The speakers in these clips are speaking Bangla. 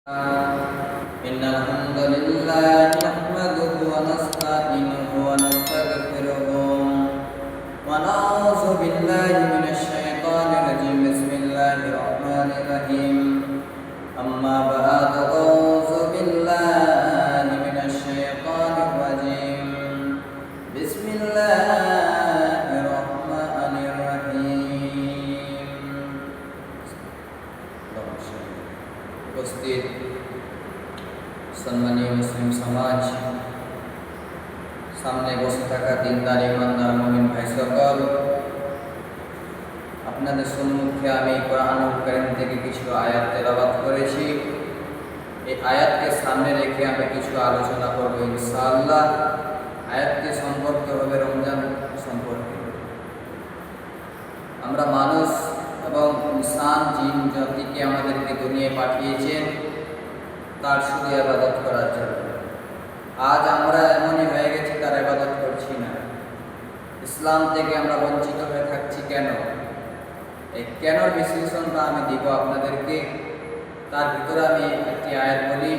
إن الحمد لله نحمده ونستعينه ونستغفره ونعوذ بالله من الشيطان الرجيم بسم الله الرحمن الرحيم أما بعد أعوذ بالله من الشيطان الرجيم بسم الله الرحمن الرحيم উপস্থিত সম্মানীয় মুসলিম সমাজ, সামনে বসে থাকা দিনদার ইমানদার মুমিন ভাই সকল, আপনাদের সম্মুখে আমি কোরআনুল কারীম থেকে কিছু আয়াত তেলাওয়াত করেছি। এই আয়াতকে সামনে রেখে আমি কিছু আলোচনা করব ইনশাআল্লাহ। আয়াতটি সম্পর্কে হবে রমজান সম্পর্কে। আমরা মানুষ এবং ইনসান জিন জাতিকে আমাদেরকে দুনিয়ায় পাঠিয়েছেন তার শুধু ইবাদত করার জন্য। আজ আমরা এমনই হয়ে গেছি, তার ইবাদত করছি না। ইসলাম থেকে আমরা বঞ্চিত হয়ে থাকছি কেন? এই কেনর বিশ্লেষণটা আমি দিব আপনাদেরকে। তার ভিতরে আমি একটি আয়াত বলি,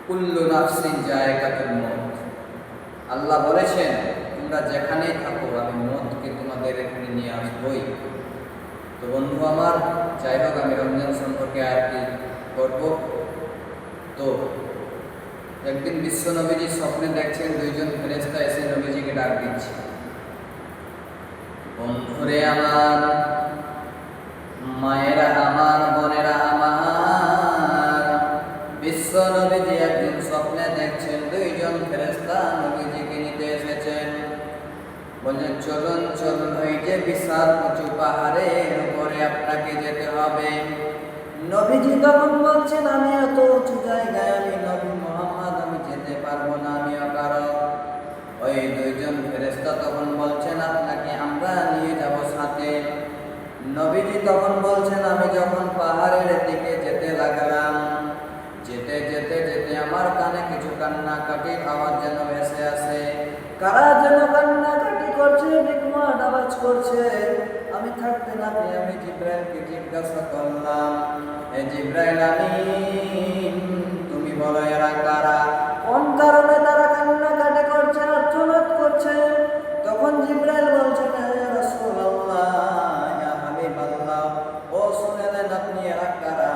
কুল্লু নাফসিন যায়কাতুল মউত। আল্লাহ বলেছেন, তোমরা যেখানেই থাকো আমি মউতকে তোমাদের এখানে নিয়ে আসবই। তো বন্ধু আমার, যাই হোক, আমি রমজান সম্পর্কে আয়াতটি করব। তো একদিন বিশ্ব নবীজি স্বপ্নে দেখছেন দুইজন ফেরেশতা এসে নবীজিকে ডাক দিচ্ছে, বন্ধুরে আমার, মায়েরা আমার, বোনেরা আমার। বিশ্ব নবীজি একদিন স্বপ্নে দেখছেন দুইজন ফেরেশতা নবীজিকে নিতে এসেছেন। বললেন, চলুন চলুন, ওই যে বিশাল উঁচু পাহাড়ের উপরে আপনাকে যেতে হবে। নবীজি তখন বলছেন, আমি এত উঁচু জায়গায়, আমি নবী মুহাম্মদ, আমি যেতে পারবো না, আমি অকারণ। ওই দুইজন ফেরেশতা তখন বলছেন, আপনাকে আমরা নিয়ে যাব সাথে। নবীজি তখন বলছেন, আমি যখন পাহাড়ের দিকে যেতে লাগলাম, যেতে যেতে যেতে আমার কানে কিছু কান্নাকাটির আওয়াজ যেন ভেসে আসে। কারা যেন কান্নাকাটি করছে, বিকট আওয়াজ করছে। আমি থাকতে না পেয়ে আমি জিবরাইলকে জিজ্ঞাসা করলাম, হে জিবরাইল আমিন, তুমি বলো এরা কারা? কোন কারণে তারা কান্নাকাটি করছে, আর্তনাদ করছে? তখন জিবরাইল বলছেন, হে রাসূলুল্লাহ, ইয়া হাবিবাল্লাহ, ও শুনলেন আপনি এরা কারা?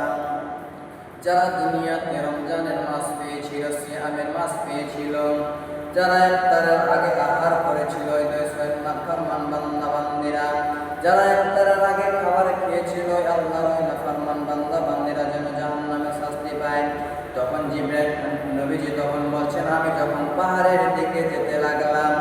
যারা দুনিয়াতে রমজানের মাস পেয়েছিল, সিয়ামের মাস পেয়েছিল, যারা ইফতারের আগে আহার করেছিল, নাফরমান বান্দা বান্দিরা, যারা ইফতারের আগে খাবার খেয়েছিল, আল্লাহর নাফরমান বান্দা বান্দিরা যেন জাহান্নামে শাস্তি পায়। তখন জিবরাইল নবীজি তখন বলছেন, আমি যখন পাহাড়ের দিকে যেতে লাগলাম,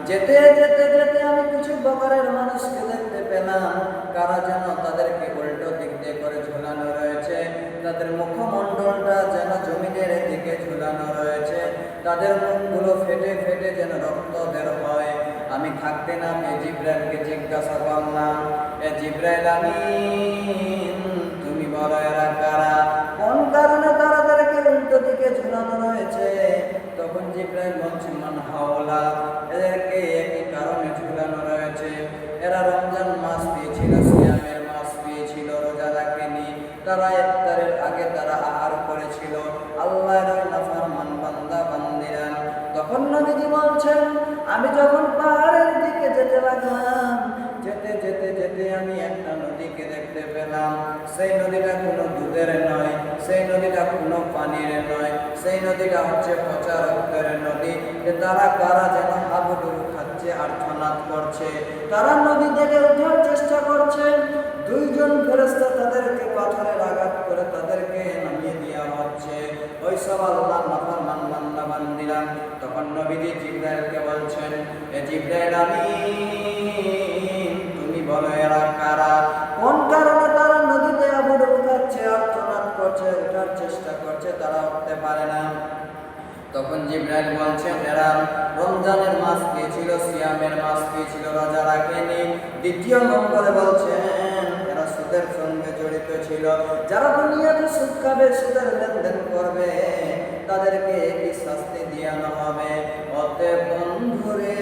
যেতে যেতে যেতে আমি কিছু প্রকারের মানুষকে দেখতে পেলাম, কারা যেন তাদেরকে উল্টো দিক দিয়ে করে ঝুলানো রয়েছে, তাদের মুখমণ্ডলটা যেন জমিনের দিকে ঝুলানো রয়েছে, তাদের মুখগুলো ফেটে ফেটে যেন রক্ত বের হয়। আমি থাকতে না পেয়ে জিবরাইলকে জিজ্ঞাসা করলাম, এ জিবরাইল আমিন, তুমি বলো এরা কারা? কোন কারণে তাদেরকে উল্টো দিকে ঝুলানো রয়েছে? তখন জিবরাইল বলছেন, মান হাওলা, এদেরকে একই কারণে ঝুলানো রয়েছে। এরা রমজান মাস পেয়েছিল, সিয়ামের মাস পেয়েছিল, রোজা রাখেনি, তারা ইফতারের আগে তারা আহার করেছিল, আল্লাহর নাফরমান বান্দা বান্দিরা। তখন নবীজি বলছেন, আমি যখন পাহাড়ের দিকে যেতে লাগলাম, যেতে যেতে যেতে আমি একটা নদীকে দেখতে পেলাম। সেই নদীটা কোনো দুধের নয়, সেই নদীটা কোনো পানির নয়, সেই নদীটা হচ্ছে পচা রক্তের নদী। তারা কারা যেন হাবুডুবু খাচ্ছে, আর্তনাদ করছে, তারা নদী থেকে ওঠার চেষ্টা করছে। দুইজন ফেরেশতা তাদেরকে পাথরের আঘাত করে তাদেরকে নামিয়ে দেওয়া হচ্ছে। ওই সব আল্লাহর নাফরমান বান্দা বান্দিরা। তখন নবীজি জিবরাইলকে বলছেন, এ জিবরাইল আমিন, তুমি বলো এরা কারা? কোন কারণে তারা নদীতে হাবুডুবু খাচ্ছে, আর্তনাদ করছে, ওঠার চেষ্টা করছে, তারা উঠতে পারে না? তখন জিবরাইল বলছেন, এরা রমজানের মাস পেয়েছিল, সিয়ামের মাস পেয়েছিল, রোজা রাখেনি। দ্বিতীয় নম্বরে বলছেন, এরা সুদের সঙ্গে জড়িত ছিল। যারা দুনিয়াতে সুদ খাবে, সুদের লেনদেন করবে, তাদেরকে একই শাস্তি দেওয়ানো হবে। অতএব বন্ধুরে,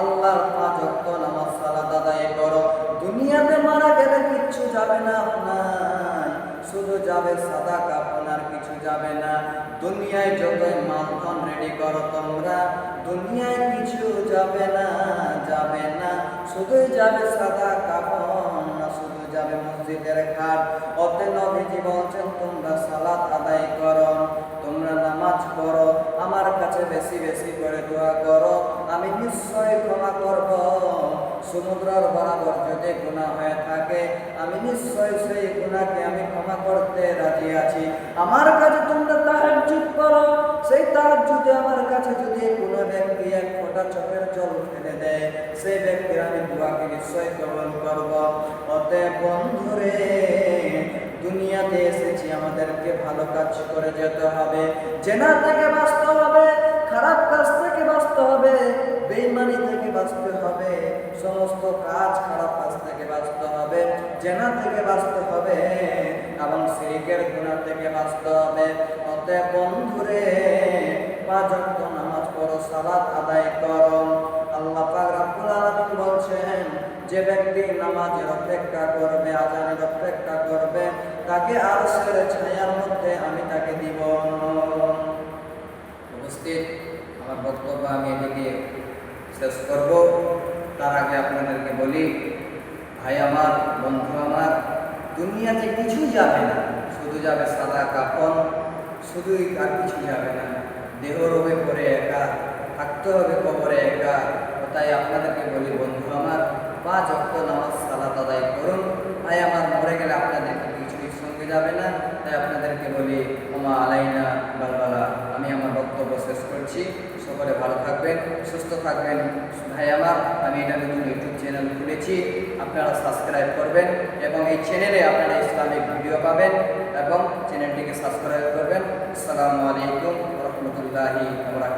আল্লাহর 5 ওয়াক্ত নামাজ সালাত আদায় করো। দুনিয়াতে মারা গেলে কিচ্ছু যাবে না আপনার, শুধু যাবে সাদা কাফন, আর কিছু যাবে না। দুনিয়ায় যতই মালধন রেডি করো তোমরা, দুনিয়ায় কিছু যাবে না, যাবে না। শুধুই যাবে সাদা কাফন, শুধু যাবে মসজিদের খাট। অতএব নবীজি বলছেন তোমরা সালাত আদায় করো, তোমরা নামাজ পড়ো, আমার কাছে বেশি বেশি করে দোয়া করো, আমি নিশ্চয় ক্ষমা করব। সমুদ্রের বরাবর যদি গুনাহ হয়ে থাকে, আমি নিশ্চয় সেই গুনাহকে আমি ক্ষমা করতে রাজি আছি। আমার কাছে তোমরা তাহাজ্জুদ করো, সেই তাহাজ্জুদে আমার কাছে যদি কোনো ব্যক্তি এক ফোঁটা চোখের জল ফেলে দেয়, সেই ব্যক্তির আমি দোয়াকে নিশ্চয় কবুল করব। অতএব বন্ধুরে, দুনিয়াতে এসেছি আমাদেরকে ভালো কাজ করে যেতে হবে, জেনা থেকে বাঁচতে হবে, খারাপ কাজ থেকে বাঁচতে হবে, বেঈমানি থেকে বাঁচতে হবে, সমস্ত কাজ খারাপ কাজ থেকে বাঁচতে হবে, জেনা থেকে বাঁচতে হবে এবং শিরকের গুনাহ থেকে বাঁচতে হবে। অতএব বন্ধুরে, 5 ওয়াক্ত নামাজ পড়ো, সালাত আদায় করো। আল্লাহ পাক রব্বুল আলামিন বলছেন, যে ব্যক্তি নামাজের অপেক্ষা করবে, আজানের অপেক্ষা করবে, তাকে আরশের ছায়ার মধ্যে আমি তাকে দিব। উপস্থিত, আমার বক্তব্য আমি এদিকে শেষ করব। তার আগে আপনাদেরকে বলি, ভাই আমার, বন্ধু আমার, দুনিয়াতে কিছু যাবে না, শুধু যাবে সাদা কাফন, শুধুই, আর কিছু যাবে না। দেহ রবে পরে একা, থাকতে হবে কবরে একা। তাই আপনাদেরকে বলি, বন্ধু আমার, 5 ওয়াক্ত নামাজ সালাত আদায় করুন। তাই আমার মরে গেলে আপনাদেরকে কিছুই সঙ্গে যাবে না। তাই আপনাদেরকে বলি, ওমা আলাইনা বালবালা। আমি আমার বক্তব্য শেষ করছি। সকলে ভালো থাকবেন, সুস্থ থাকবেন। ভাই আমার, আমি এটা নতুন ইউটিউব চ্যানেল খুলেছি, আপনারা সাবস্ক্রাইব করবেন এবং এই চ্যানেলে আপনারা ইসলামিক ভিডিও পাবেন এবং চ্যানেলটিকে সাবস্ক্রাইব করবেন। আসসালামু আলাইকুম ওয়া রাহমাতুল্লাহি ওয়া বারাকাতুহু।